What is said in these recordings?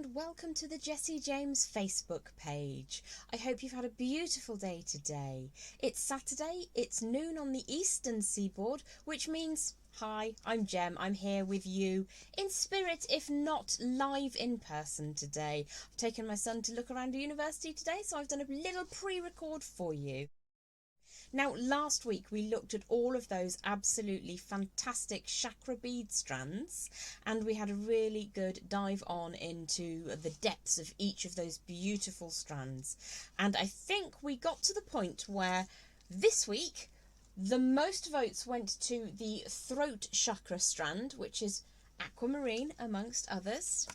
and welcome to the Jessie James Facebook page. I hope you've had a beautiful day today. It's Saturday, it's noon on the eastern seaboard, which means, hi, I'm Jem, I'm here with you in spirit, if not live in person today. I've taken my son to look around the university today, so I've done a little pre-record for you. Now, last week we looked at all of those absolutely fantastic chakra bead strands, and we had a really good dive on into the depths of each of those beautiful strands. And I think we got to the point where this week the most votes went to the throat chakra strand, which is aquamarine amongst others,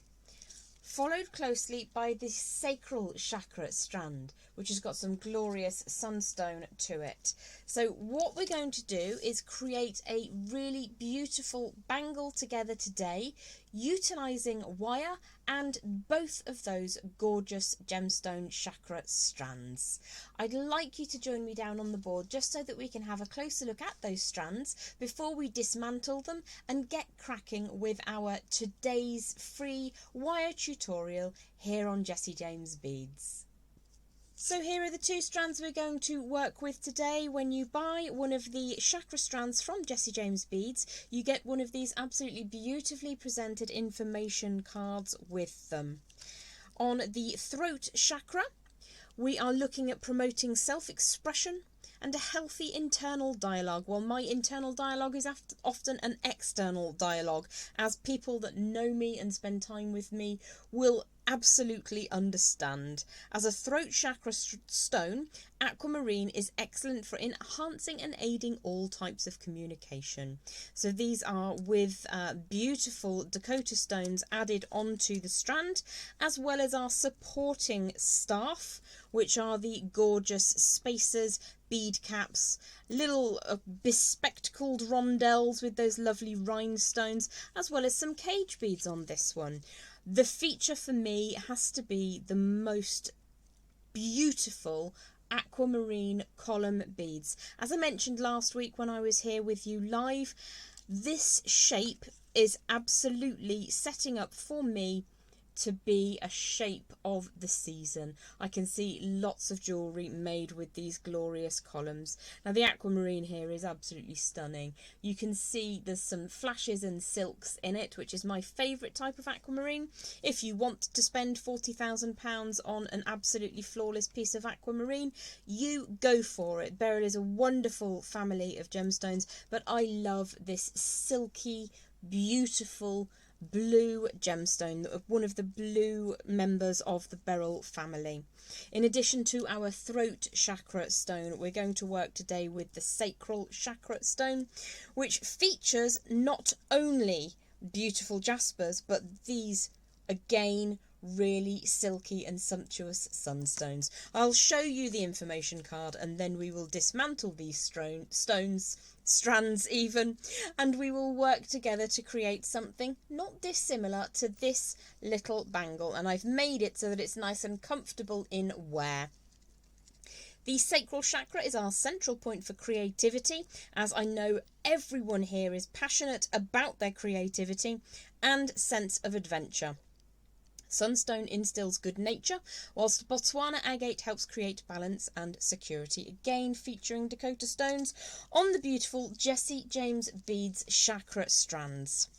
followed closely by the sacral chakra strand, which has got some glorious sunstone to it. So what we're going to do is create a really beautiful bangle together today, utilising wire and both of those gorgeous gemstone chakra strands. I'd like you to join me down on the board just so that we can have a closer look at those strands before we dismantle them and get cracking with our today's free wire tutorial here on Jessie James Beads. So here are the two strands we're going to work with today. When you buy one of the chakra strands from Jessie James Beads, you get one of these absolutely beautifully presented information cards with them. On the throat chakra, we are looking at promoting self-expression and a healthy internal dialogue. Well, my internal dialogue is often an external dialogue, as people that know me and spend time with me will absolutely understand. As a throat chakra stone, aquamarine is excellent for enhancing and aiding all types of communication. So these are with beautiful Dakota stones added onto the strand, as well as our supporting staff, which are the gorgeous spacers, bead caps, little bespectacled rondelles with those lovely rhinestones, as well as some cage beads on this one. The feature for me has to be the most beautiful aquamarine column beads. As I mentioned last week when I was here with you live, this shape is absolutely setting up for me to be a shape of the season. I can see lots of jewellery made with these glorious columns. Now the aquamarine here is absolutely stunning. You can see there's some flashes and silks in it, which is my favourite type of aquamarine. If you want to spend £40,000 on an absolutely flawless piece of aquamarine, you go for it. Beryl is a wonderful family of gemstones, but I love this silky, beautiful blue gemstone, one of the blue members of the beryl family. In addition to our throat chakra stone, we're going to work today with the sacral chakra stone, which features not only beautiful jaspers, but these again really silky and sumptuous sunstones. I'll show you the information card and then we will dismantle these strands even, and we will work together to create something not dissimilar to this little bangle, and I've made it so that it's nice and comfortable in wear. The sacral chakra is our central point for creativity, as I know everyone here is passionate about their creativity and sense of adventure. Sunstone instills good nature, whilst Botswana agate helps create balance and security, again featuring Dakota stones on the beautiful Jessie James Beads chakra strands.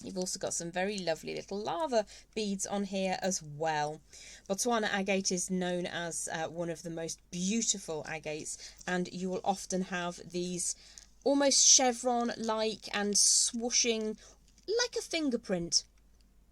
You've also got some very lovely little lava beads on here as well. Botswana agate is known as one of the most beautiful agates, and you will often have these almost chevron-like and swooshing like a fingerprint.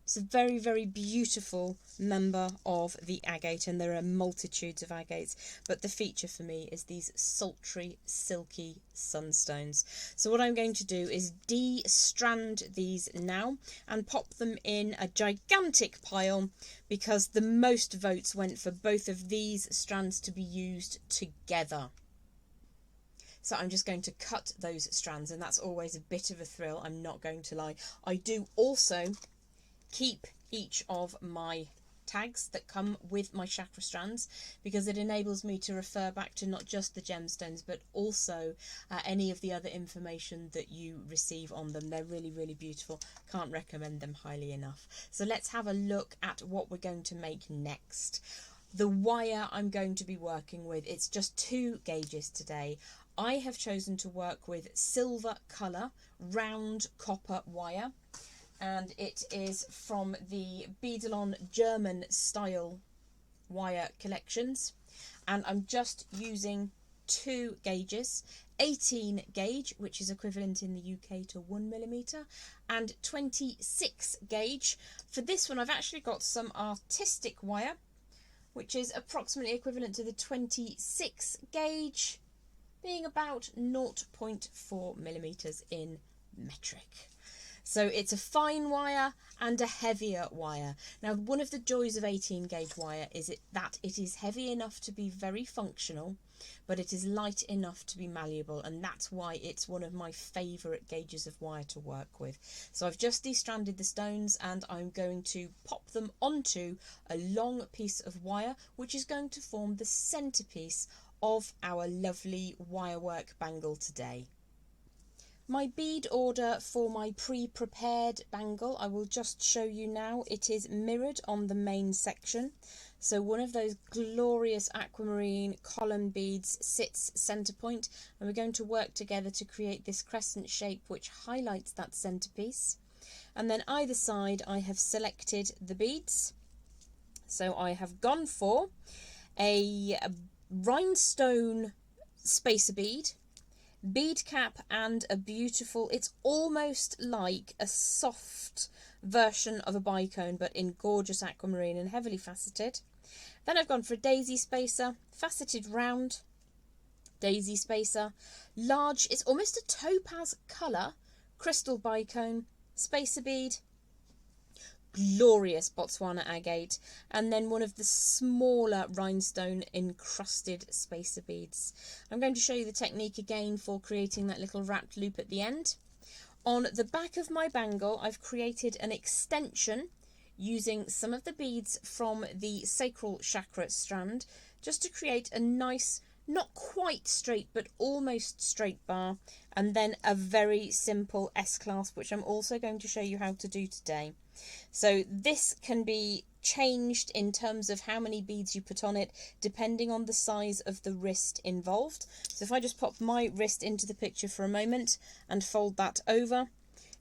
It's a very, very beautiful member of the agate, and there are multitudes of agates, but the feature for me is these sultry, silky sunstones. So what I'm going to do is de-strand these now and pop them in a gigantic pile, because the most votes went for both of these strands to be used together. So I'm just going to cut those strands, and that's always a bit of a thrill, I'm not going to lie. I do also keep each of my tags that come with my chakra strands, because it enables me to refer back to not just the gemstones but also any of the other information that you receive on them. They're really, really beautiful. Can't recommend them highly enough. So let's have a look at what we're going to make next. The wire I'm going to be working with, it's just 2 gauges today. I have chosen to work with silver colour round copper wire, and it is from the Beadalon German style wire collections, and I'm just using 2 gauges, 18 gauge, which is equivalent in the UK to 1mm, and 26 gauge. For this one I've actually got some artistic wire, which is approximately equivalent to the 26 gauge, being about 0.4mm in metric. So it's a fine wire and a heavier wire. Now, one of the joys of 18 gauge wire is that it is heavy enough to be very functional, but it is light enough to be malleable, and that's why it's one of my favourite gauges of wire to work with. So I've just destranded the stones, and I'm going to pop them onto a long piece of wire, which is going to form the centrepiece of our lovely wirework bangle today. My bead order for my pre-prepared bangle, I will just show you now. It is mirrored on the main section. So one of those glorious aquamarine column beads sits centre point, and we're going to work together to create this crescent shape which highlights that centrepiece. And then either side I have selected the beads. So I have gone for a rhinestone spacer bead, bead cap, and a beautiful, it's almost like a soft version of a bicone but in gorgeous aquamarine and heavily faceted. Then I've gone for a daisy spacer, faceted round, daisy spacer, large, it's almost a topaz colour, crystal bicone, spacer bead, glorious Botswana agate, and then one of the smaller rhinestone encrusted spacer beads. I'm going to show you the technique again for creating that little wrapped loop at the end. On the back of my bangle I've created an extension using some of the beads from the sacral chakra strand, just to create a nice, not quite straight but almost straight bar, and then a very simple S-clasp, which I'm also going to show you how to do today. So this can be changed in terms of how many beads you put on it depending on the size of the wrist involved. So if I just pop my wrist into the picture for a moment and fold that over,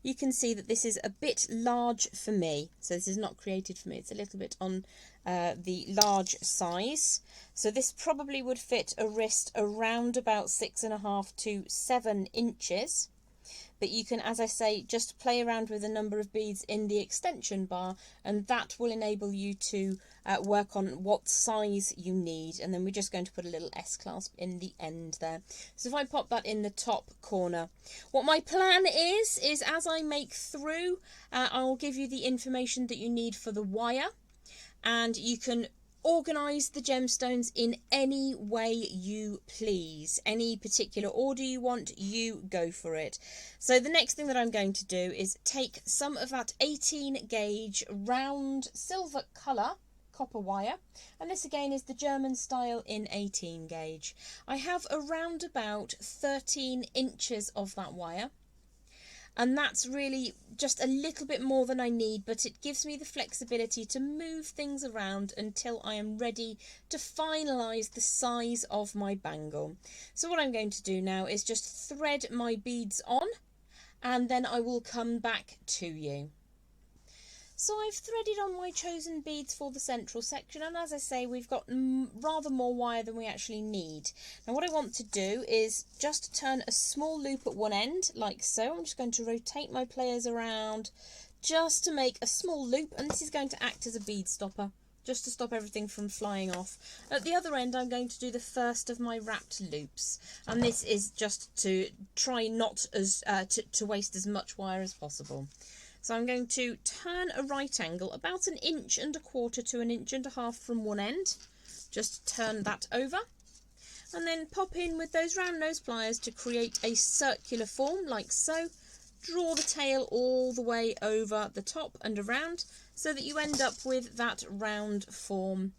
you can see that this is a bit large for me. So this is not created for me, it's a little bit on the large size. So this probably would fit a wrist around about 6.5 to 7 inches. But you can, as I say, just play around with a number of beads in the extension bar, and that will enable you to work on what size you need. And then we're just going to put a little S-clasp in the end there. So if I pop that in the top corner, what my plan is as I make through, I'll give you the information that you need for the wire, and you can organise the gemstones in any way you please. Any particular order you want, you go for it. So the next thing that I'm going to do is take some of that 18 gauge round silver colour copper wire, and this again is the German style in 18 gauge. I have around about 13 inches of that wire, and that's really just a little bit more than I need, but it gives me the flexibility to move things around until I am ready to finalise the size of my bangle. So what I'm going to do now is just thread my beads on, and then I will come back to you. So I've threaded on my chosen beads for the central section, and as I say, we've got rather more wire than we actually need. Now what I want to do is just turn a small loop at one end, like so. I'm just going to rotate my pliers around just to make a small loop, and this is going to act as a bead stopper, just to stop everything from flying off. At the other end, I'm going to do the first of my wrapped loops, and this is just to try not to waste as much wire as possible. So I'm going to turn a right angle about 1.25 inches to 1.5 inches from one end. Just turn that over, and then pop in with those round nose pliers to create a circular form like so. draw the tail all the way over the top and around so that you end up with that round form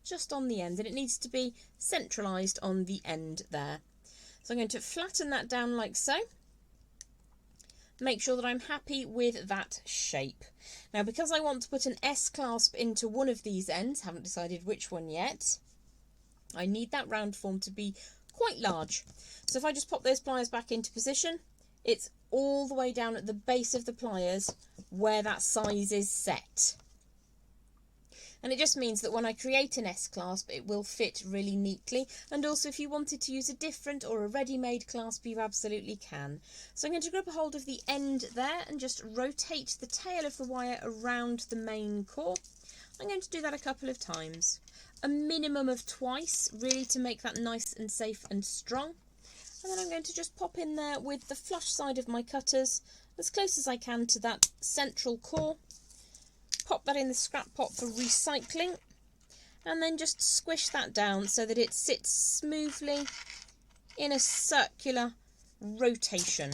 just on the end, and it needs to be centralised on the end there. So I'm going to flatten that down like so. Make sure that I'm happy with that shape. Now, because I want to put an S-clasp into one of these ends, haven't decided which one yet, I need that round form to be quite large. So if I just pop those pliers back into position, it's all the way down at the base of the pliers where that size is set. And it just means that when I create an S-clasp, it will fit really neatly. And also, if you wanted to use a different or a ready-made clasp, you absolutely can. So I'm going to grab a hold of the end there and just rotate the tail of the wire around the main core. I'm going to do that a couple of times. A minimum of twice, really, to make that nice and safe and strong. And then I'm going to just pop in there with the flush side of my cutters as close as I can to that central core. Pop that in the scrap pot for recycling, and then just squish that down so that it sits smoothly in a circular rotation.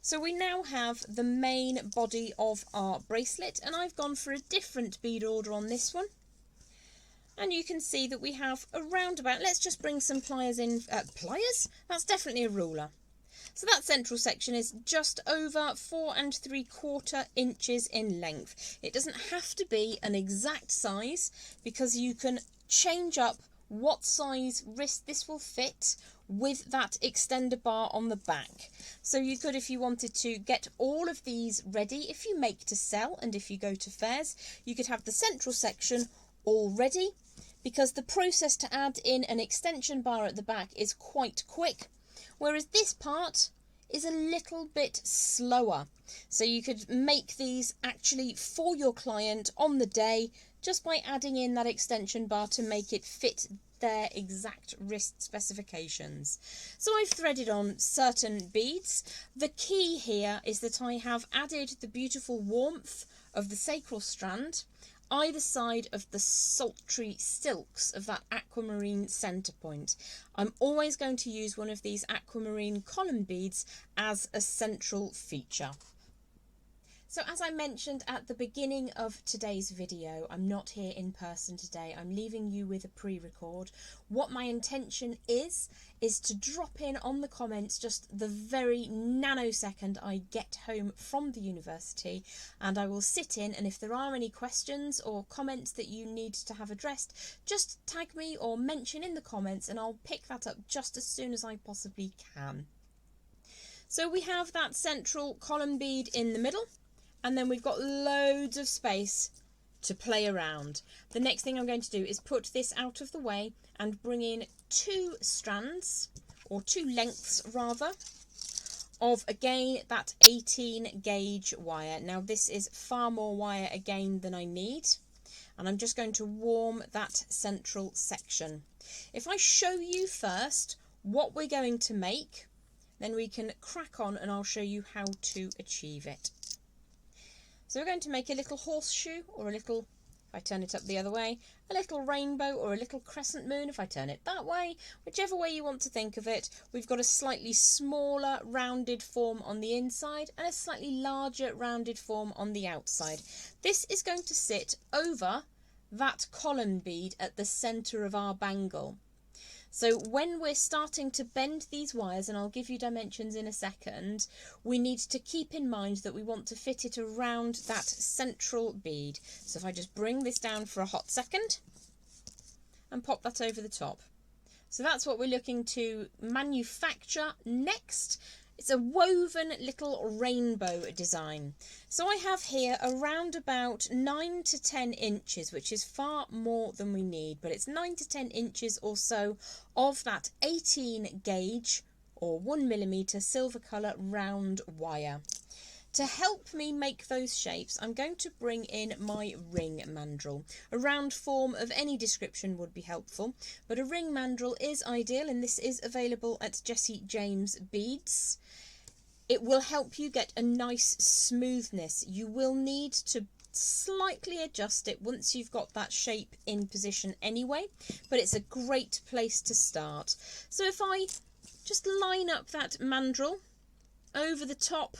So we now have the main body of our bracelet, and I've gone for a different bead order on this one. And you can see that we have around about, let's just bring some pliers in, pliers? That's definitely a ruler. So that central section is just over 4 3/4 inches in length. It doesn't have to be an exact size because you can change up what size wrist this will fit with that extender bar on the back. So you could, if you wanted to, get all of these ready if you make to sell and if you go to fairs, you could have the central section all ready because the process to add in an extension bar at the back is quite quick. Whereas this part is a little bit slower. So you could make these actually for your client on the day just by adding in that extension bar to make it fit their exact wrist specifications. So I've threaded on certain beads. The key here is that I have added the beautiful warmth of the sacral strand either side of the sultry silks of that aquamarine centre point. I'm always going to use one of these aquamarine column beads as a central feature. So as I mentioned at the beginning of today's video, I'm not here in person today. I'm leaving you with a pre-record. What my intention is to drop in on the comments just the very nanosecond I get home from the university, and I will sit in, and if there are any questions or comments that you need to have addressed, just tag me or mention in the comments and I'll pick that up just as soon as I possibly can. So we have that central column bead in the middle, and then we've got loads of space to play around. The next thing I'm going to do is put this out of the way and bring in 2 strands, or 2 lengths rather, of again that 18 gauge wire. Now this is far more wire again than I need, and I'm just going to warm that central section. If I show you first what we're going to make, then we can crack on and I'll show you how to achieve it. So we're going to make a little horseshoe, or a little, if I turn it up the other way, a little rainbow or a little crescent moon if I turn it that way, whichever way you want to think of it. We've got a slightly smaller rounded form on the inside and a slightly larger rounded form on the outside. This is going to sit over that column bead at the centre of our bangle. So when we're starting to bend these wires, and I'll give you dimensions in a second, we need to keep in mind that we want to fit it around that central bead. So if I just bring this down for a hot second and pop that over the top. So that's what we're looking to manufacture next. It's a woven little rainbow design. So I have here around about 9 to 10 inches, which is far more than we need, but it's 9 to 10 inches or so of that 18 gauge or 1mm silver colour round wire. To help me make those shapes, I'm going to bring in my ring mandrel. A round form of any description would be helpful, but a ring mandrel is ideal, and this is available at Jessie James Beads. It will help you get a nice smoothness. You will need to slightly adjust it once you've got that shape in position anyway, but it's a great place to start. So if I just line up that mandrel over the top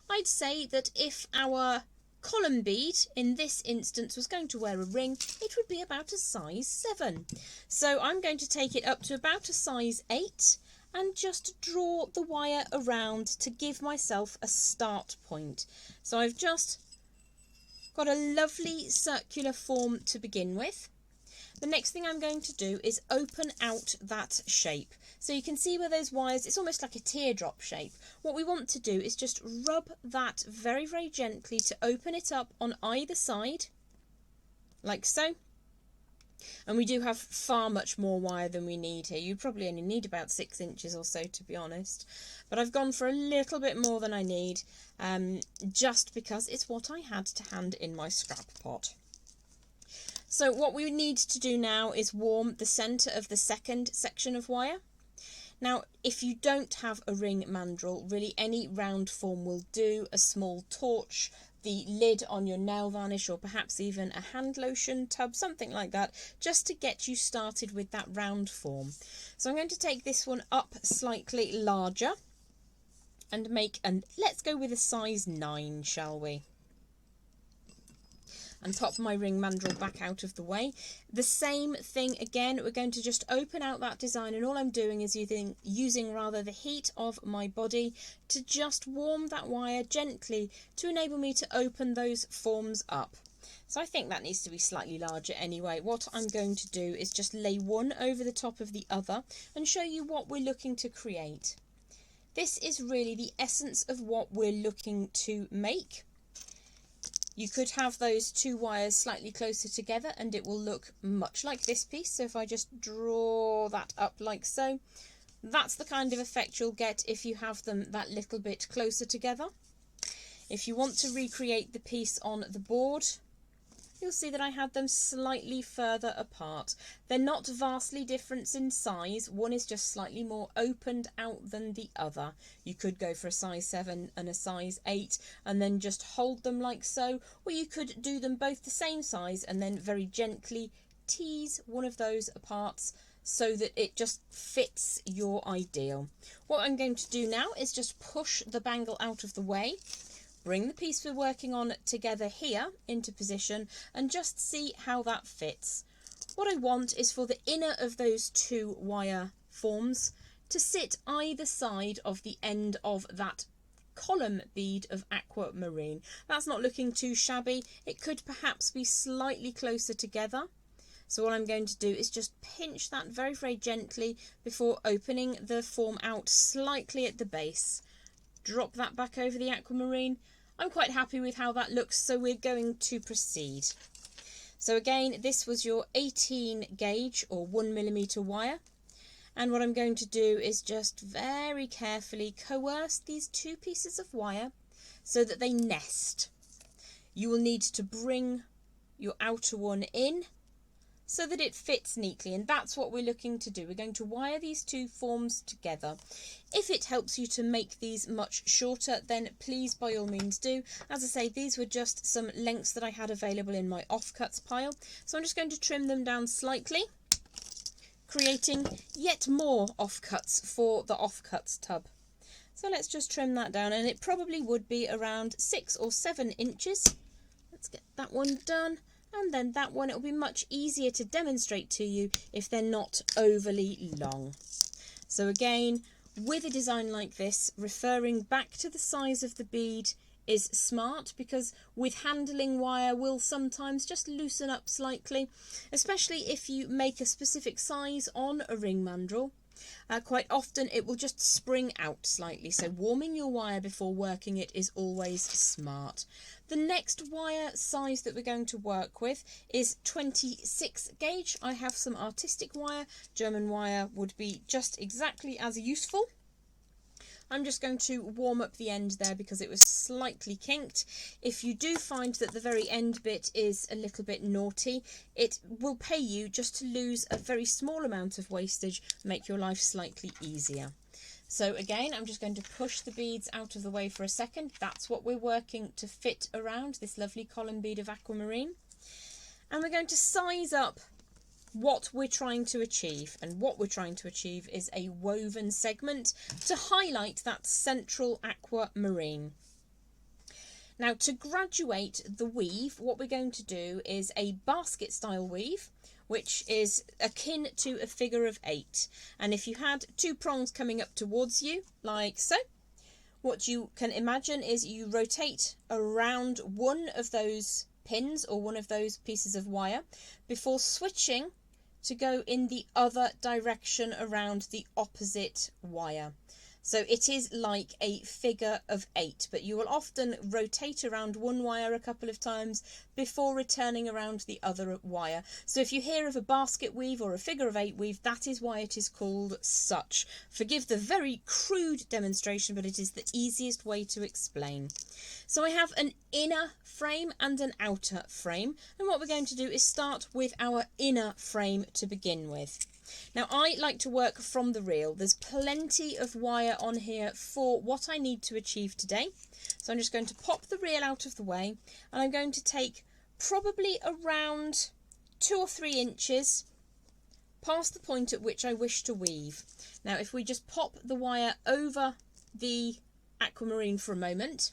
I'd say that if our column bead in this instance was going to wear a ring, it would be about a size 7. So I'm going to take it up to about a size 8 and just draw the wire around to give myself a start point. So I've just got a lovely circular form to begin with. The next thing I'm going to do is open out that shape. So you can see where those wires, it's almost like a teardrop shape. What we want to do is just rub that very, very gently to open it up on either side, like so. And we do have far much more wire than we need here. You probably only need about 6 inches or so, to be honest. But I've gone for a little bit more than I need, just because it's what I had to hand in my scrap pot. So what we need to do now is warm the centre of the second section of wire. Now, if you don't have a ring mandrel, really any round form will do. A small torch, the lid on your nail varnish, or perhaps even a hand lotion tub, something like that, just to get you started with that round form. So I'm going to take this one up slightly larger and let's go with a size 9, shall we? And pop my ring mandrel back out of the way. The same thing again, we're going to just open out that design, and all I'm doing is using the heat of my body to just warm that wire gently to enable me to open those forms up. So I think that needs to be slightly larger anyway. What I'm going to do is just lay one over the top of the other and show you what we're looking to create. This is really the essence of what we're looking to make. You could have those two wires slightly closer together and it will look much like this piece. So if I just draw that up like so, that's the kind of effect you'll get if you have them that little bit closer together. If you want to recreate the piece on the board, you'll see that I had them slightly further apart. They're not vastly different in size. One is just slightly more opened out than the other. You could go for a size 7 and a size 8 and then just hold them like so, or you could do them both the same size and then very gently tease one of those apart so that it just fits your ideal. What I'm going to do now is just push the bangle out of the way, bring the piece we're working on together here into position and just see how that fits. What I want is for the inner of those two wire forms to sit either side of the end of that column bead of aquamarine. That's not looking too shabby. It could perhaps be slightly closer together. So what I'm going to do is just pinch that very, very gently before opening the form out slightly at the base. Drop that back over the aquamarine. I'm quite happy with how that looks, so we're going to proceed. So again, this was your 18 gauge or 1mm wire. And what I'm going to do is just very carefully coerce these two pieces of wire so that they nest. You will need to bring your outer one in so that it fits neatly, and that's what we're looking to do. We're going to wire these two forms together. If it helps you to make these much shorter, then please by all means do. As I say, these were just some lengths that I had available in my offcuts pile, so I'm just going to trim them down slightly, creating yet more offcuts for the offcuts tub. So let's just trim that down, and it probably would be around 6 or 7 inches. Let's get that one done. And then that one, it'll be much easier to demonstrate to you if they're not overly long. So again, with a design like this, referring back to the size of the bead is smart, because with handling wire will sometimes just loosen up slightly, especially if you make a specific size on a ring mandrel. Quite often it will just spring out slightly, so warming your wire before working it is always smart. The next wire size that we're going to work with is 26 gauge. I have some artistic wire. German wire would be just exactly as useful. I'm just going to warm up the end there because it was slightly kinked. If you do find that the very end bit is a little bit naughty, it will pay you just to lose a very small amount of wastage, make your life slightly easier. So again, I'm just going to push the beads out of the way for a second. That's what we're working to fit around this lovely column bead of aquamarine. And we're going to size up what we're trying to achieve, and what we're trying to achieve is a woven segment to highlight that central aquamarine. Now, to graduate the weave, what we're going to do is a basket style weave, which is akin to a figure of 8. And if you had 2 prongs coming up towards you, like so, what you can imagine is you rotate around one of those pins or one of those pieces of wire before switching to go in the other direction around the opposite wire. So it is like a figure of 8, but you will often rotate around one wire a couple of times before returning around the other wire. So if you hear of a basket weave or a figure of 8 weave, that is why it is called such. Forgive the very crude demonstration, but it is the easiest way to explain. So I have an inner frame and an outer frame, and what we're going to do is start with our inner frame to begin with. Now, I like to work from the reel. There's plenty of wire on here for what I need to achieve today. So I'm just going to pop the reel out of the way, and I'm going to take probably around 2 or 3 inches past the point at which I wish to weave. Now, if we just pop the wire over the aquamarine for a moment,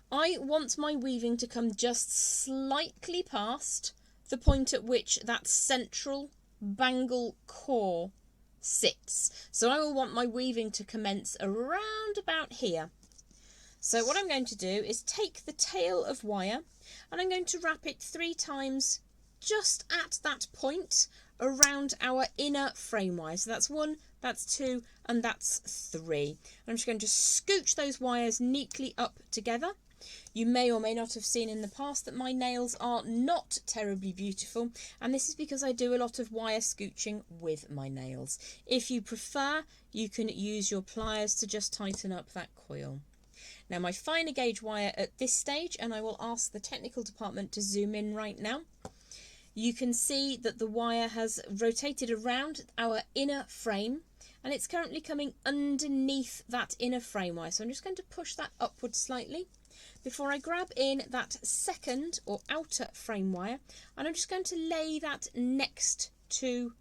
I want my weaving to come just slightly past the point at which that central bangle core sits. So I will want my weaving to commence around about here. So what I'm going to do is take the tail of wire and I'm going to wrap it 3 times just at that point around our inner frame wire. So that's 1, that's 2, and that's 3. I'm just going to scooch those wires neatly up together. You may or may not have seen in the past that my nails are not terribly beautiful, and this is because I do a lot of wire scooching with my nails. If you prefer, you can use your pliers to just tighten up that coil. Now, my finer gauge wire at this stage, and I will ask the technical department to zoom in right now, you can see that the wire has rotated around our inner frame, and it's currently coming underneath that inner frame wire. So I'm just going to push that upwards slightly before I grab in that second or outer frame wire, and I'm just going to lay that next to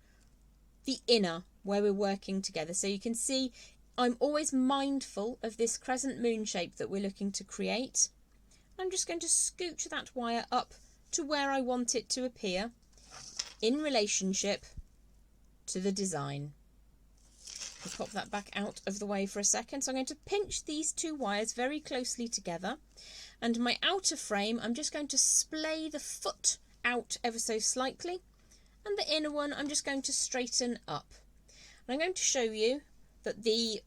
the inner where we're working together. So you can see I'm always mindful of this crescent moon shape that we're looking to create. I'm just going to scooch that wire up to where I want it to appear in relationship to the design. I'll pop that back out of the way for a second. So I'm going to pinch these 2 wires very closely together, and my outer frame, I'm just going to splay the foot out ever so slightly, and the inner one I'm just going to straighten up. And I'm going to show you that the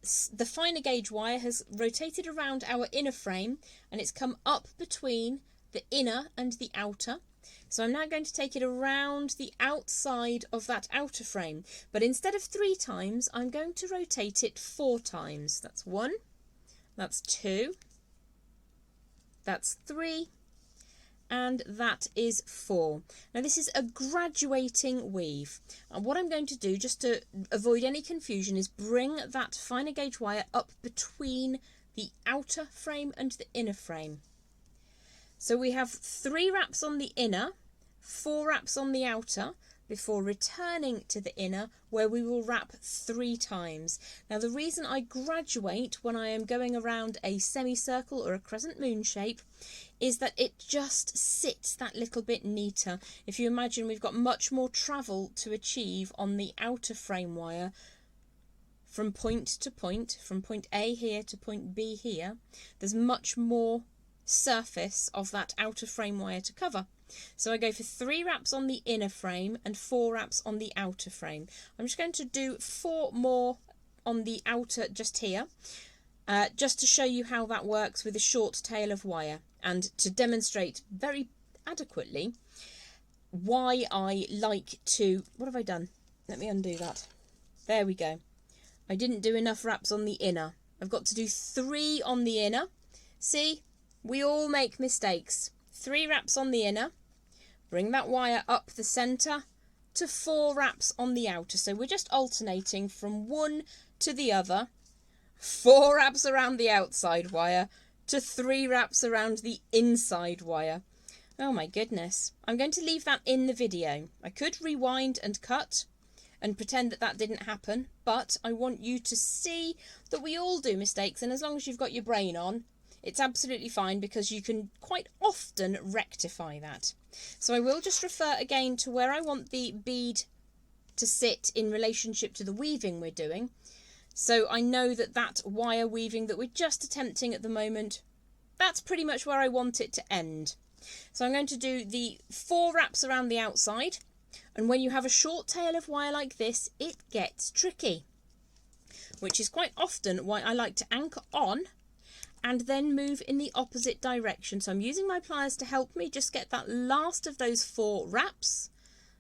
finer gauge wire has rotated around our inner frame, and it's come up between the inner and the outer. So I'm now going to take it around the outside of that outer frame, but instead of 3 times, I'm going to rotate it 4 times. That's 1, that's 2, that's 3, and that is 4. Now this is a graduating weave, and what I'm going to do, just to avoid any confusion, is bring that finer gauge wire up between the outer frame and the inner frame. So we have 3 wraps on the inner, 4 wraps on the outer, before returning to the inner, where we will wrap 3 times. Now the reason I graduate when I am going around a semicircle or a crescent moon shape is that it just sits that little bit neater. If you imagine, we've got much more travel to achieve on the outer frame wire from point to point, from point A here to point B here. There's much more surface of that outer frame wire to cover. So I go for 3 wraps on the inner frame and 4 wraps on the outer frame. I'm just going to do 4 more on the outer just here, just to show you how that works with a short tail of wire, and to demonstrate very adequately why I like to... What have I done? Let me undo that. There we go. I didn't do enough wraps on the inner. I've got to do 3 on the inner. See? We all make mistakes. 3 wraps on the inner, bring that wire up the centre to 4 wraps on the outer. So we're just alternating from one to the other. 4 wraps around the outside wire to 3 wraps around the inside wire. Oh my goodness. I'm going to leave that in the video. I could rewind and cut and pretend that that didn't happen, but I want you to see that we all do mistakes, and as long as you've got your brain on, It's absolutely fine because you can quite often rectify that. So I will just refer again to where I want the bead to sit in relationship to the weaving we're doing. So I know that that wire weaving that we're just attempting at the moment, that's pretty much where I want it to end. So I'm going to do the 4 wraps around the outside, and when you have a short tail of wire like this, it gets tricky, which is quite often why I like to anchor on and then move in the opposite direction. So I'm using my pliers to help me just get that last of those 4 wraps.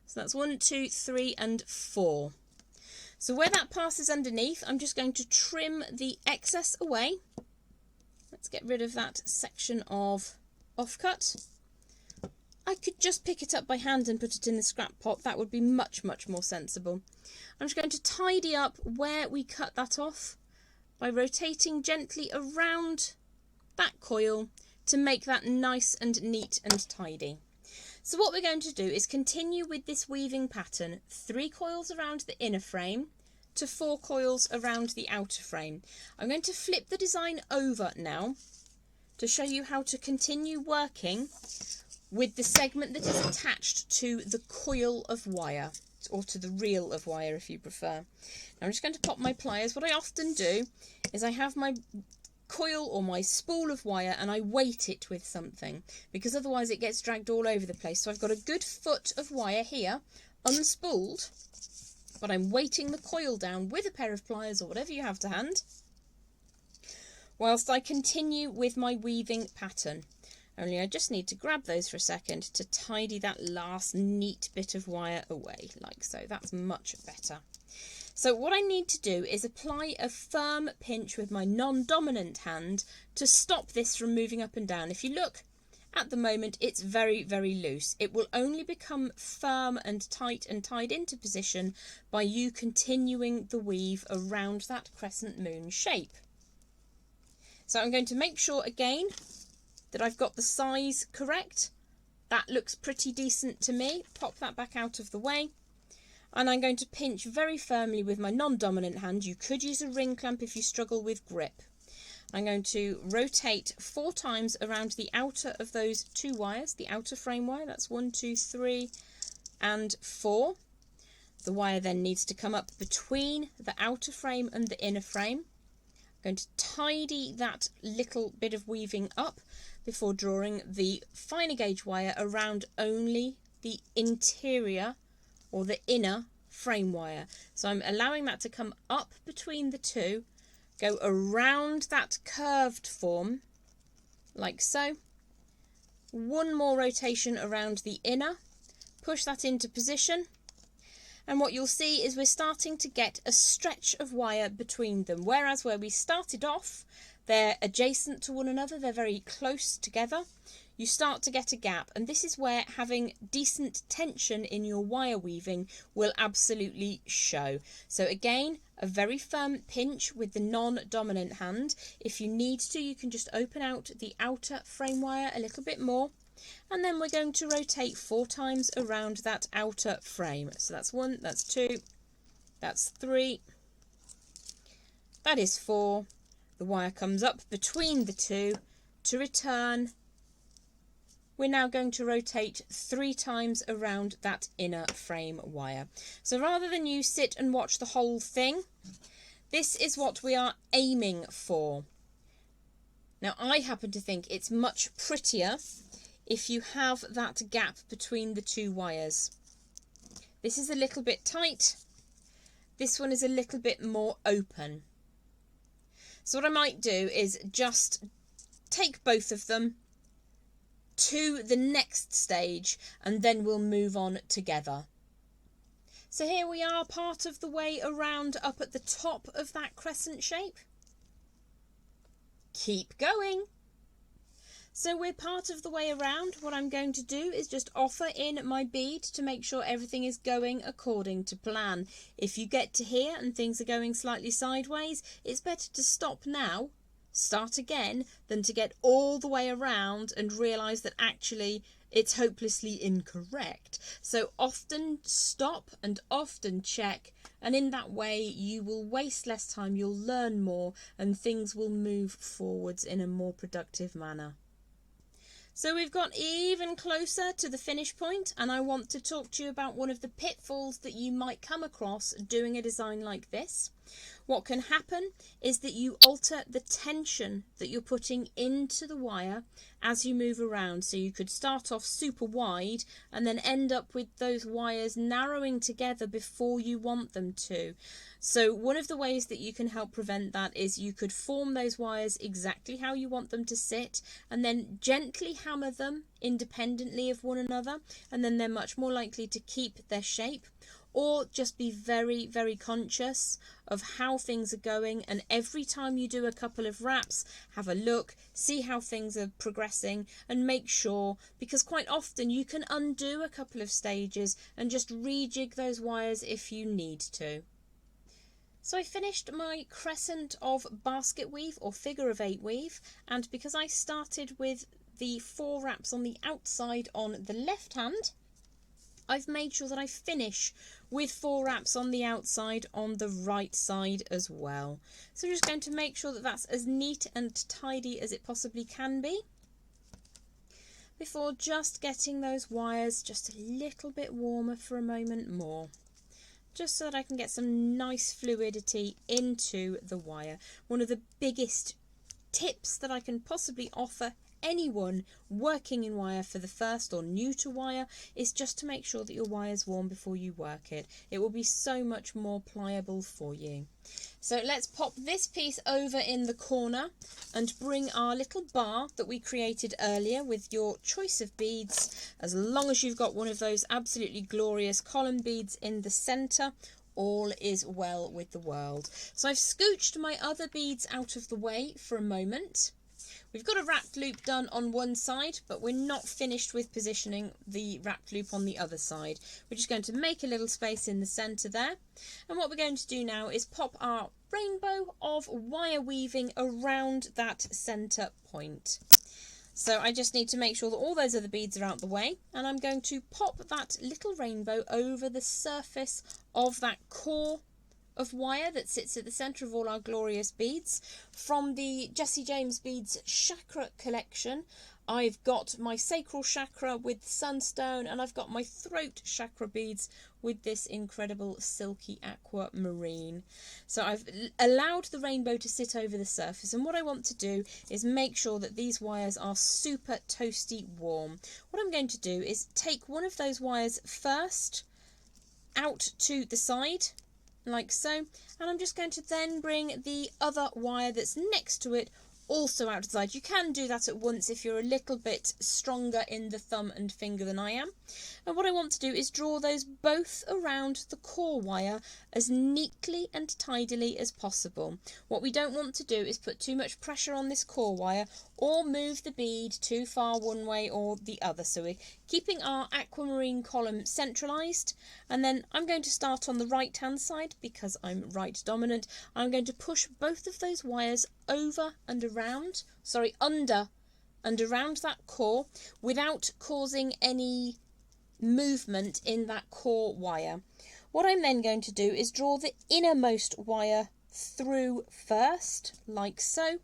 So that's 1, 2, 3 and 4. So where that passes underneath, I'm just going to trim the excess away. Let's get rid of that section of offcut. I could just pick it up by hand and put it in the scrap pot. That would be much, much more sensible. I'm just going to tidy up where we cut that off by rotating gently around that coil to make that nice and neat and tidy. So what we're going to do is continue with this weaving pattern, 3 coils around the inner frame to 4 coils around the outer frame. I'm going to flip the design over now to show you how to continue working with the segment that is attached to the coil of wire, or to the reel of wire if you prefer. Now I'm just going to pop my pliers. What I often do is I have my coil or my spool of wire and I weight it with something, because otherwise it gets dragged all over the place. So I've got a good foot of wire here unspooled, but I'm weighting the coil down with a pair of pliers or whatever you have to hand whilst I continue with my weaving pattern. Only I just need to grab those for a second to tidy that last neat bit of wire away, like so. That's much better. So what I need to do is apply a firm pinch with my non-dominant hand to stop this from moving up and down. If you look at the moment, it's very, very loose. It will only become firm and tight and tied into position by you continuing the weave around that crescent moon shape. So I'm going to make sure again that I've got the size correct. That looks pretty decent to me. Pop that back out of the way. And I'm going to pinch very firmly with my non-dominant hand. You could use a ring clamp if you struggle with grip. I'm going to rotate 4 times around the outer of those 2 wires, the outer frame wire. That's 1, 2, 3 and 4. The wire then needs to come up between the outer frame and the inner frame. I'm going to tidy that little bit of weaving up before drawing the finer gauge wire around only the interior or the inner frame wire. So I'm allowing that to come up between the 2, go around that curved form like so. 1 more rotation around the inner, push that into position, and what you'll see is we're starting to get a stretch of wire between them, whereas where we started off, they're adjacent to one another, they're very close together. You start to get a gap, and this is where having decent tension in your wire weaving will absolutely show. So again, a very firm pinch with the non-dominant hand. If you need to, you can just open out the outer frame wire a little bit more, and then we're going to rotate 4 times around that outer frame. So that's 1, that's 2, that's 3, that is 4. The wire comes up between the 2 to return. We're now going to rotate 3 times around that inner frame wire. So rather than you sit and watch the whole thing, this is what we are aiming for. Now I happen to think it's much prettier if you have that gap between the 2 wires. This is a little bit tight. This one is a little bit more open. So what I might do is just take both of them to the next stage and then we'll move on together. So here we are, part of the way around up at the top of that crescent shape. Keep going. So we're part of the way around. What I'm going to do is just offer in my bead to make sure everything is going according to plan. If you get to here and things are going slightly sideways, it's better to stop now, start again, than to get all the way around and realise that actually it's hopelessly incorrect. So often stop and often check, and in that way you will waste less time, you'll learn more, and things will move forwards in a more productive manner. So we've got even closer to the finish point, and I want to talk to you about one of the pitfalls that you might come across doing a design like this. What can happen is that you alter the tension that you're putting into the wire as you move around. So you could start off super wide and then end up with those wires narrowing together before you want them to. So one of the ways that you can help prevent that is you could form those wires exactly how you want them to sit and then gently hammer them independently of one another, and then they're much more likely to keep their shape. Or just be very, very conscious of how things are going, and every time you do a couple of wraps, have a look, see how things are progressing, and make sure, because quite often you can undo a couple of stages and just rejig those wires if you need to. So I finished my crescent of basket weave or figure of 8 weave, and because I started with the 4 wraps on the outside on the left hand, I've made sure that I finish with 4 wraps on the outside on the right side as well. So I'm just going to make sure that that's as neat and tidy as it possibly can be, before just getting those wires just a little bit warmer for a moment more, just so that I can get some nice fluidity into the wire. One of the biggest tips that I can possibly offer anyone working in wire for the first or new to wire is just to make sure that your wire is warm before you work it. It will be so much more pliable for you. So let's pop this piece over in the corner and bring our little bar that we created earlier with your choice of beads. As long as you've got one of those absolutely glorious column beads in the centre, all is well with the world. So I've scooched my other beads out of the way for a moment. We've got a wrapped loop done on one side, but we're not finished with positioning the wrapped loop on the other side. We're just going to make a little space in the centre there. And what we're going to do now is pop our rainbow of wire weaving around that centre point. So I just need to make sure that all those other beads are out the way, and I'm going to pop that little rainbow over the surface of that core of wire that sits at the centre of all our glorious beads. From the Jessie James Beads Chakra collection, I've got my sacral chakra with sunstone, and I've got my throat chakra beads with this incredible silky aquamarine. So I've allowed the rainbow to sit over the surface, and what I want to do is make sure that these wires are super toasty warm. What I'm going to do is take one of those wires first out to the side, like so, and I'm just going to then bring the other wire that's next to it also out to the side. You can do that at once if you're a little bit stronger in the thumb and finger than I am. And what I want to do is draw those both around the core wire as neatly and tidily as possible. What we don't want to do is put too much pressure on this core wire or move the bead too far one way or the other. So we're keeping our aquamarine column centralised, and then I'm going to start on the right hand side because I'm right dominant. I'm going to push both of those wires over and around, under and around that core without causing any movement in that core wire. What I'm then going to do is draw the innermost wire through first, like so,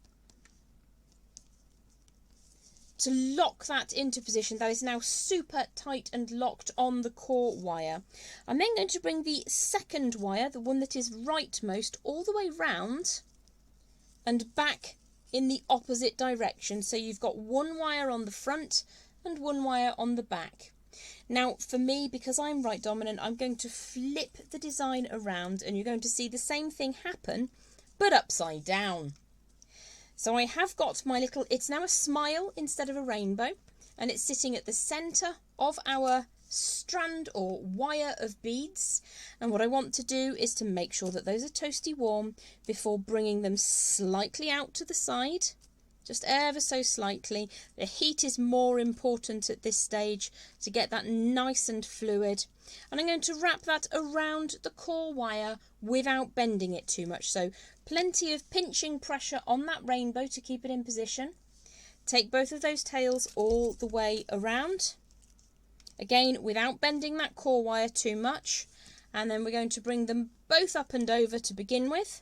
to lock that into position. That is now super tight and locked on the core wire. I'm then going to bring the second wire, the one that is rightmost, all the way round and back in the opposite direction. So you've got one wire on the front and one wire on the back. Now for me, because I'm right dominant, I'm going to flip the design around, and you're going to see the same thing happen but upside down. So I have got my little, it's now a smile instead of a rainbow, and it's sitting at the centre of our strand or wire of beads. And what I want to do is to make sure that those are toasty warm before bringing them slightly out to the side, just ever so slightly. The heat is more important at this stage to get that nice and fluid. And I'm going to wrap that around the core wire without bending it too much. So plenty of pinching pressure on that rainbow to keep it in position. Take both of those tails all the way around. again without bending that core wire too much, and then we're going to bring them both up and over to begin with.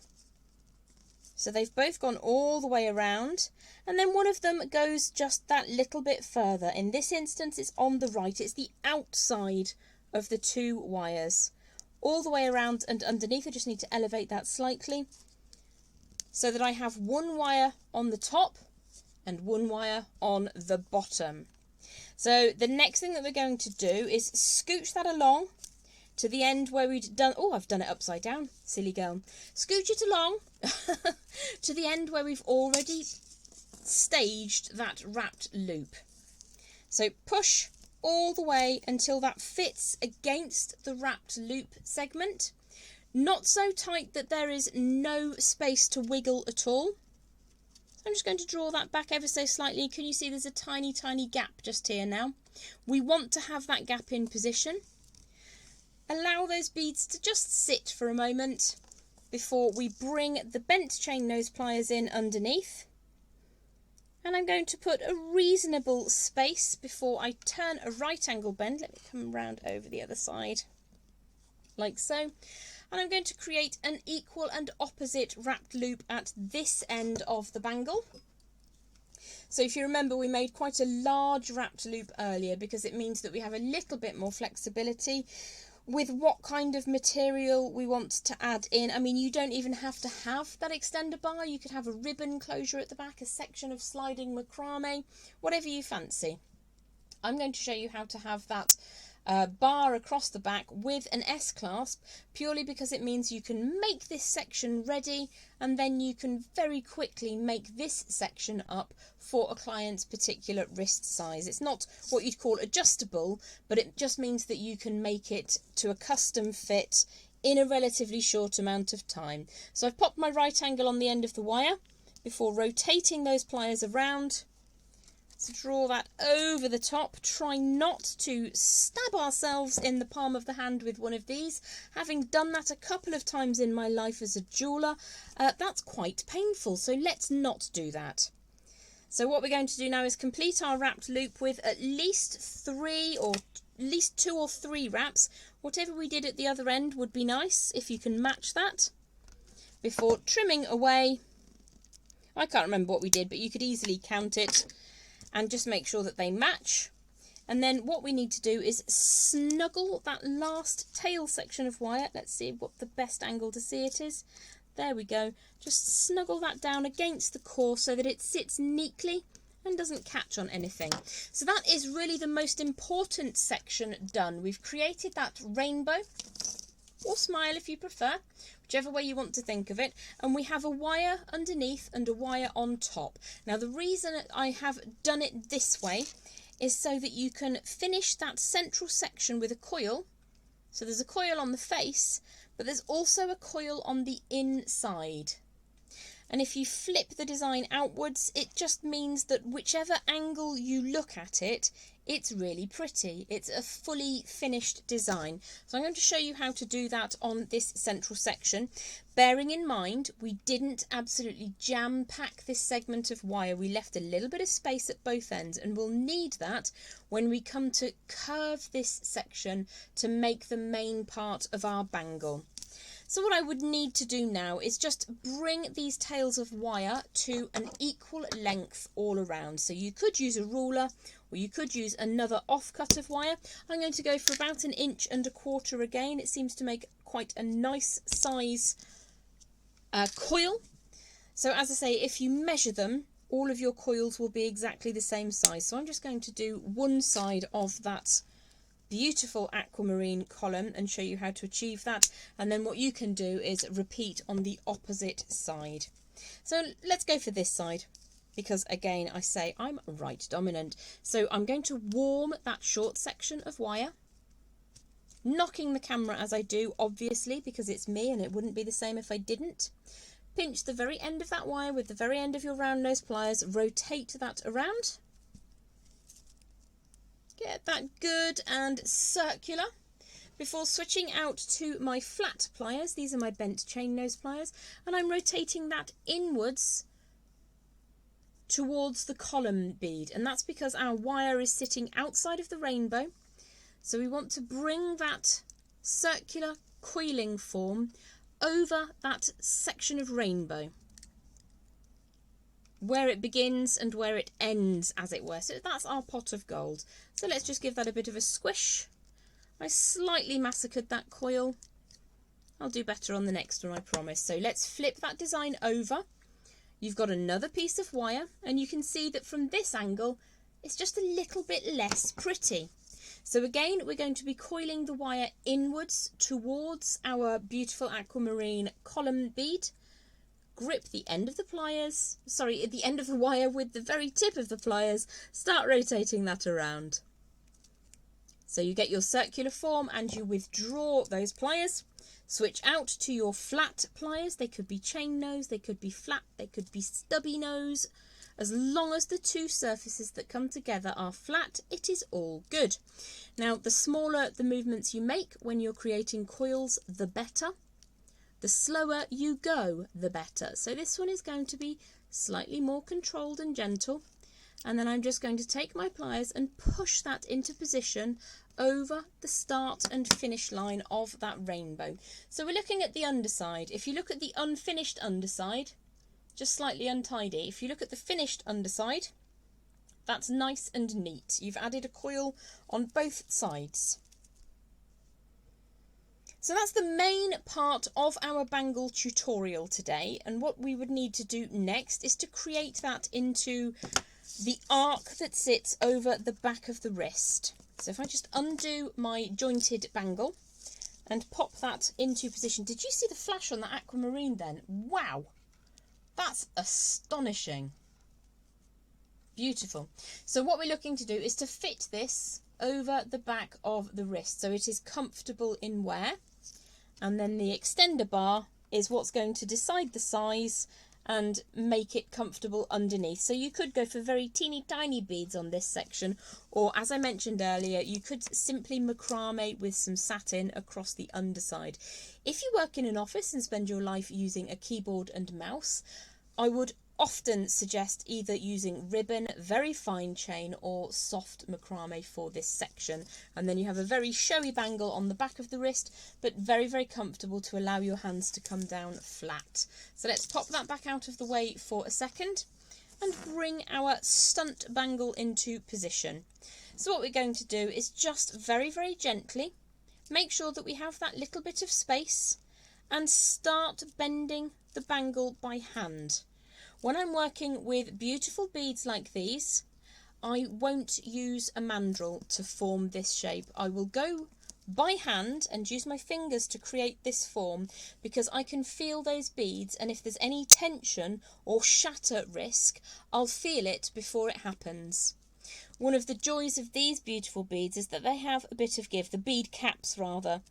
So they've both gone all the way around, and then one of them goes just that little bit further. In this instance it's on the right, it's the outside of the two wires, all the way around and underneath. I just need to elevate that slightly so that I have one wire on the top and one wire on the bottom. So the next thing that we're going to do is scooch that along to the end where we'd done, oh, I've done it upside down, silly girl. Scooch it along to the end where we've already staged that wrapped loop. So push all the way until that fits against the wrapped loop segment. Not so tight that there is no space to wiggle at all. I'm just going to draw that back ever so slightly. Can you see there's a tiny, tiny gap just here now? We want to have that gap in position. Allow those beads to just sit for a moment before we bring the bent chain nose pliers in underneath. And I'm going to put a reasonable space before I turn a right angle bend. Let me come round over the other side, like so. And I'm going to create an equal and opposite wrapped loop at this end of the bangle. So if you remember, we made quite a large wrapped loop earlier because it means that we have a little bit more flexibility with what kind of material we want to add in. I mean, you don't even have to have that extender bar. You could have a ribbon closure at the back, a section of sliding macrame, whatever you fancy. I'm going to show you how to have that bar across the back with an S-clasp, purely because it means you can make this section ready and then you can very quickly make this section up for a client's particular wrist size. It's not what you'd call adjustable, but it just means that you can make it to a custom fit in a relatively short amount of time. So I've popped my right angle on the end of the wire before rotating those pliers around. So draw that over the top. Try not to stab ourselves in the palm of the hand with one of these. Having done that a couple of times in my life as a jeweller, that's quite painful, so let's not do that. So what we're going to do now is complete our wrapped loop with at least two or three wraps. Whatever we did at the other end would be nice if you can match that before trimming away. I can't remember what we did, but you could easily count it and just make sure that they match. And then what we need to do is snuggle that last tail section of wire. Let's see what the best angle to see it is. There we go. Just snuggle that down against the core so that it sits neatly and doesn't catch on anything. So that is really the most important section done. We've created that rainbow, or smile if you prefer, whichever way you want to think of it, and we have a wire underneath and a wire on top. Now the reason I have done it this way is so that you can finish that central section with a coil. So there's a coil on the face, but there's also a coil on the inside. And if you flip the design outwards, it just means that whichever angle you look at it, it's really pretty. It's a fully finished design. So I'm going to show you how to do that on this central section. Bearing in mind, we didn't absolutely jam-pack this segment of wire. We left a little bit of space at both ends, and we'll need that when we come to curve this section to make the main part of our bangle. So what I would need to do now is just bring these tails of wire to an equal length all around. So you could use a ruler, or you could use another offcut of wire. I'm going to go for about 1.25 inches again. It seems to make quite a nice size coil. So as I say, if you measure them, all of your coils will be exactly the same size. So I'm just going to do one side of that beautiful aquamarine column and show you how to achieve that, and then what you can do is repeat on the opposite side. So let's go for this side, because again I say I'm right dominant. So I'm going to warm that short section of wire, knocking the camera as I do, obviously, because it's me and it wouldn't be the same if I didn't. Pinch the very end of that wire with the very end of your round nose pliers, rotate that around. Get that good and circular before switching out to my flat pliers. These are my bent chain nose pliers, and I'm rotating that inwards towards the column bead, and that's because our wire is sitting outside of the rainbow. So we want to bring that circular coiling form over that section of rainbow, where it begins and where it ends, as it were. So that's our pot of gold. So let's just give that a bit of a squish. I slightly massacred that coil. I'll do better on the next one, I promise. So let's flip that design over. You've got another piece of wire, and you can see that from this angle, it's just a little bit less pretty. So again, we're going to be coiling the wire inwards towards our beautiful aquamarine column bead. Grip the end of the pliers, sorry, at the end of the wire with the very tip of the pliers. Start rotating that around. So you get your circular form and you withdraw those pliers. Switch out to your flat pliers. They could be chain nose, they could be flat, they could be stubby nose. As long as the two surfaces that come together are flat, it is all good. Now, the smaller the movements you make when you're creating coils, the better. The slower you go, the better. So this one is going to be slightly more controlled and gentle. And then I'm just going to take my pliers and push that into position over the start and finish line of that rainbow. So we're looking at the underside. If you look at the unfinished underside, just slightly untidy. If you look at the finished underside, that's nice and neat. You've added a coil on both sides. So that's the main part of our bangle tutorial today, and what we would need to do next is to create that into the arc that sits over the back of the wrist. So if I just undo my jointed bangle and pop that into position. Did you see the flash on that aquamarine then? Wow, that's astonishing. Beautiful. So what we're looking to do is to fit this over the back of the wrist so it is comfortable in wear. And then the extender bar is what's going to decide the size and make it comfortable underneath. So you could go for very teeny tiny beads on this section, or as I mentioned earlier, you could simply macrame with some satin across the underside. If you work in an office and spend your life using a keyboard and mouse, I would often suggest either using ribbon, very fine chain, or soft macrame for this section, and then you have a very showy bangle on the back of the wrist, but very, very comfortable to allow your hands to come down flat. So let's pop that back out of the way for a second and bring our stunt bangle into position. So what we're going to do is just very, very gently make sure that we have that little bit of space and start bending the bangle by hand. When I'm working with beautiful beads like these, I won't use a mandrel to form this shape. I will go by hand and use my fingers to create this form, because I can feel those beads, and if there's any tension or shatter risk, I'll feel it before it happens. One of the joys of these beautiful beads is that they have a bit of give. The bead caps, rather.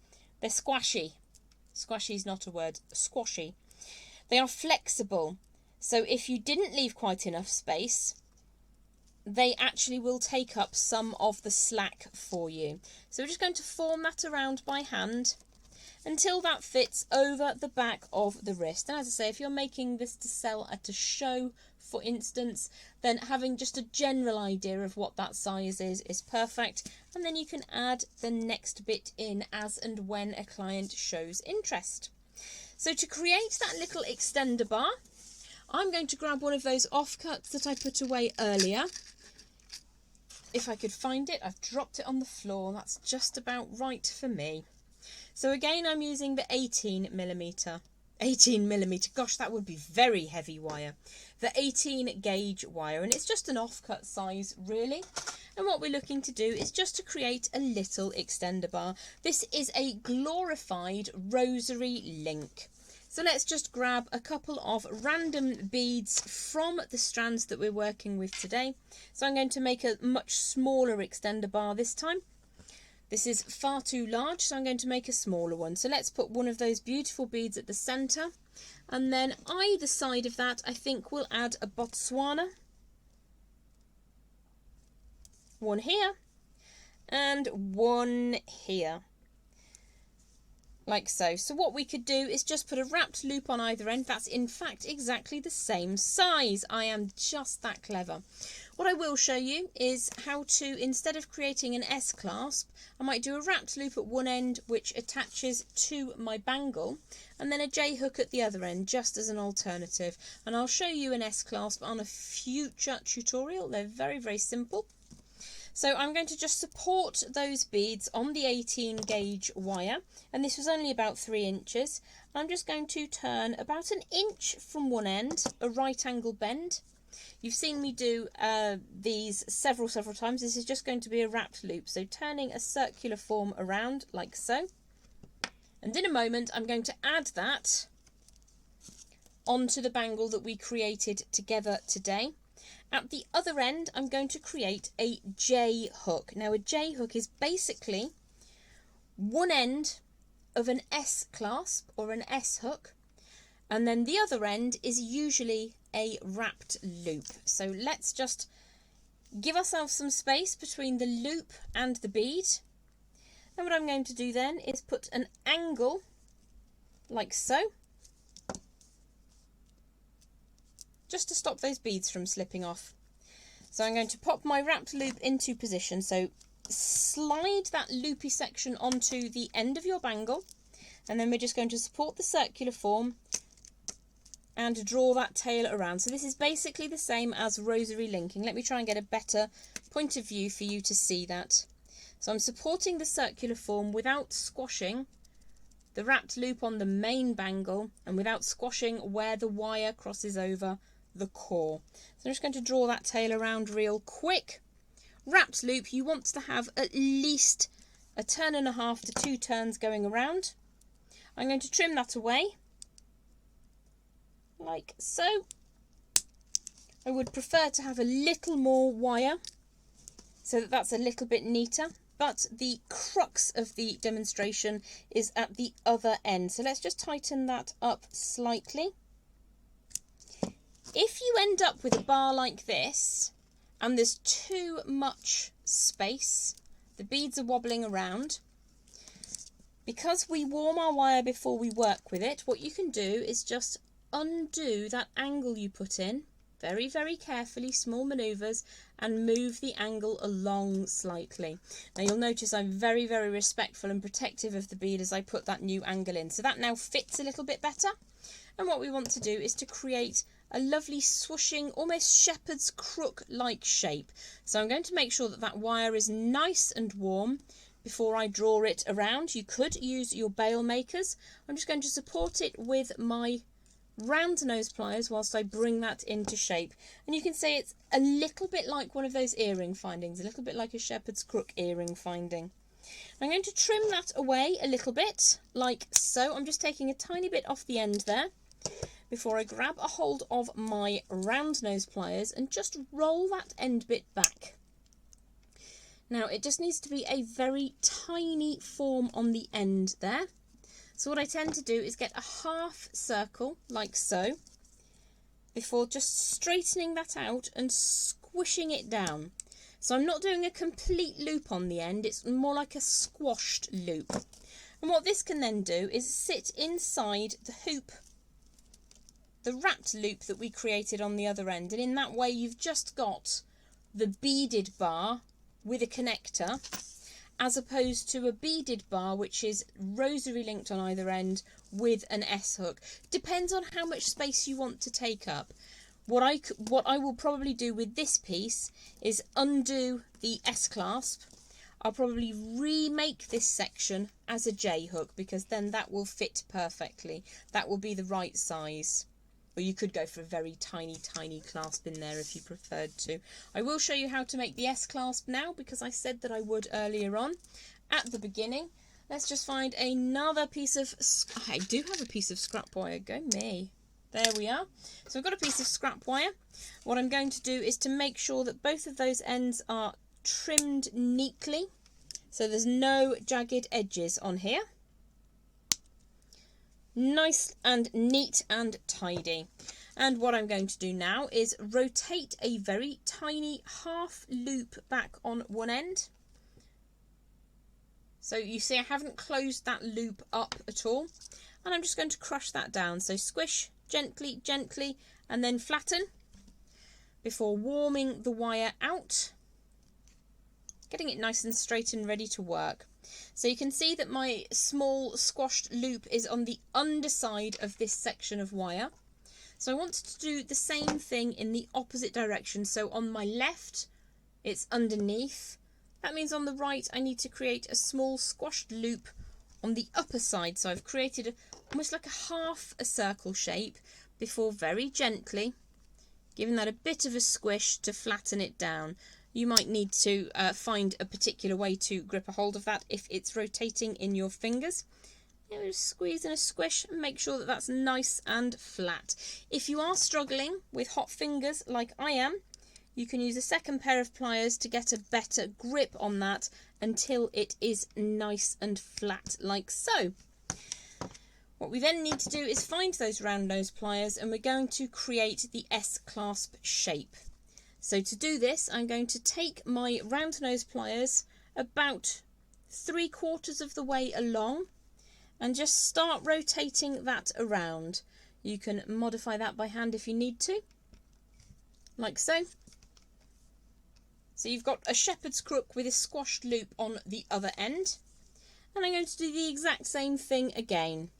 They're squashy. Squashy is not a word. Squashy. They are flexible. So if you didn't leave quite enough space, they actually will take up some of the slack for you. So we're just going to form that around by hand until that fits over the back of the wrist. And as I say, if you're making this to sell at a show, for instance, then having just a general idea of what that size is perfect. And then you can add the next bit in as and when a client shows interest. So to create that little extender bar, I'm going to grab one of those offcuts that I put away earlier. If I could find it, I've dropped it on the floor. That's just about right for me. So again, I'm using the 18mm. 18mm, gosh, that would be very heavy wire. The 18 gauge wire, and it's just an offcut size, really. And what we're looking to do is just to create a little extender bar. This is a glorified rosary link. So let's just grab a couple of random beads from the strands that we're working with today. So I'm going to make a much smaller extender bar this time. This is far too large, so I'm going to make a smaller one. So let's put one of those beautiful beads at the centre. And then either side of that, I think we'll add a Botswana. One here and one here. like so. So what we could do is just put a wrapped loop on either end. That's in fact exactly the same size. I am just that clever. What I will show you is how to, instead of creating an S-clasp, I might do a wrapped loop at one end which attaches to my bangle, and then a J-hook at the other end just as an alternative. And I'll show you an S-clasp on a future tutorial. They're very, very simple. So I'm going to just support those beads on the 18 gauge wire, and this was only about 3 inches. I'm just going to turn about an inch from one end, a right angle bend. You've seen me do these several times. This is just going to be a wrapped loop, so turning a circular form around like so. And in a moment I'm going to add that onto the bangle that we created together today. At the other end, I'm going to create a J hook. Now, a J hook is basically one end of an S clasp or an S hook, and then the other end is usually a wrapped loop. So let's just give ourselves some space between the loop and the bead. And what I'm going to do then is put an angle like so, just to stop those beads from slipping off. So I'm going to pop my wrapped loop into position. So slide that loopy section onto the end of your bangle, and then we're just going to support the circular form and draw that tail around. So this is basically the same as rosary linking. Let me try and get a better point of view for you to see that. So I'm supporting the circular form without squashing the wrapped loop on the main bangle and without squashing where the wire crosses over the core. So I'm just going to draw that tail around real quick. Wrapped loop, you want to have at least a turn and a half to 2 turns going around. I'm going to trim that away like so. I would prefer to have a little more wire so that that's a little bit neater, but the crux of the demonstration is at the other end. So let's just tighten that up slightly. If you end up with a bar like this and there's too much space, the beads are wobbling around, because we warm our wire before we work with it, what you can do is just undo that angle you put in, very, very carefully, small manoeuvres, and move the angle along slightly. Now you'll notice I'm very, very respectful and protective of the bead as I put that new angle in. So that now fits a little bit better. And what we want to do is to create a lovely swooshing, almost shepherd's crook-like shape. So I'm going to make sure that that wire is nice and warm before I draw it around. You could use your bail makers. I'm just going to support it with my round nose pliers whilst I bring that into shape. And you can see it's a little bit like one of those earring findings, a little bit like a shepherd's crook earring finding. I'm going to trim that away a little bit, like so. I'm just taking a tiny bit off the end there before I grab a hold of my round nose pliers and just roll that end bit back. Now it just needs to be a very tiny form on the end there. So what I tend to do is get a half circle like so before just straightening that out and squishing it down. So I'm not doing a complete loop on the end, it's more like a squashed loop. And what this can then do is sit inside the hoop, the wrapped loop that we created on the other end, and in that way you've just got the beaded bar with a connector, as opposed to a beaded bar which is rosary linked on either end with an S hook. Depends on how much space you want to take up. What I will probably do with this piece is undo the S clasp. I'll probably remake this section as a J hook, because then that will fit perfectly. That will be the right size. Or you could go for a very tiny clasp in there if you preferred to. I will show you how to make the S clasp now, because I said that I would earlier on at the beginning. Let's just find another piece of... I do have a piece of scrap wire. Go me. There we are. So I've got a piece of scrap wire. What I'm going to do is to make sure that both of those ends are trimmed neatly, so there's no jagged edges on here. Nice and neat and tidy. And what I'm going to do now is rotate a very tiny half loop back on one end. So you see I haven't closed that loop up at all, and I'm just going to crush that down. So squish gently, gently, and then flatten before warming the wire out, getting it nice and straight and ready to work. So you can see that my small squashed loop is on the underside of this section of wire. So I wanted to do the same thing in the opposite direction. So on my left, it's underneath. That means on the right, I need to create a small squashed loop on the upper side. So I've created almost like a circle shape before very gently giving that a bit of a squish to flatten it down. You might need to find a particular way to grip a hold of that if it's rotating in your fingers. Just squeeze and a squish and make sure that that's nice and flat. If you are struggling with hot fingers like I am, you can use a second pair of pliers to get a better grip on that until it is nice and flat like so. What we then need to do is find those round nose pliers, and we're going to create the S-clasp shape. So to do this, I'm going to take my round nose pliers about 3/4 of the way along and just start rotating that around. You can modify that by hand if you need to, like so. So you've got a shepherd's crook with a squashed loop on the other end. And I'm going to do the exact same thing again.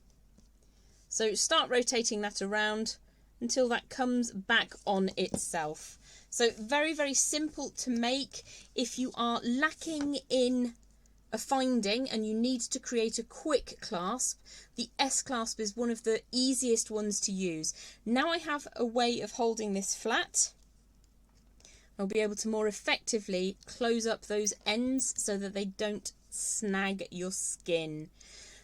So start rotating that around until that comes back on itself. So very, very simple to make. If you are lacking in a finding and you need to create a quick clasp, the S clasp is one of the easiest ones to use. Now I have a way of holding this flat. I'll be able to more effectively close up those ends so that they don't snag your skin.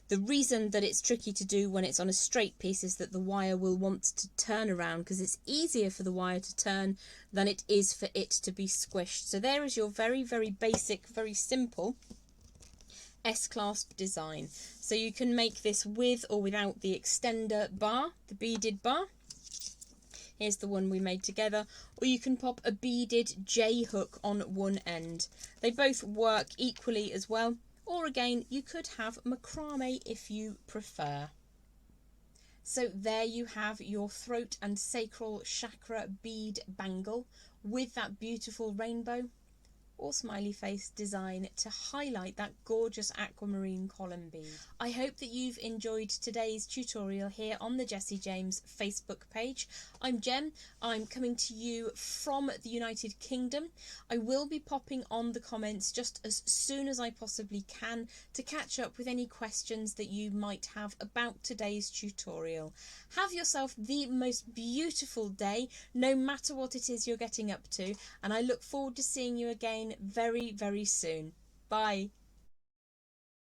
The reason that it's tricky to do when it's on a straight piece is that the wire will want to turn around, because it's easier for the wire to turn than it is for it to be squished. So there is your very, very basic, very simple S-clasp design. So you can make this with or without the extender bar, the beaded bar. Here's the one we made together. Or you can pop a beaded J hook on one end. They both work equally as well. Or again, you could have macrame if you prefer. So there you have your throat and sacral chakra bead bangle with that beautiful rainbow or smiley face design to highlight that gorgeous aquamarine column bead. I hope that you've enjoyed today's tutorial here on the Jessie James Facebook page. I'm Jem. I'm coming to you from the United Kingdom. I will be popping on the comments just as soon as I possibly can to catch up with any questions that you might have about today's tutorial. Have yourself the most beautiful day, no matter what it is you're getting up to, and I look forward to seeing you again very, very soon. Bye.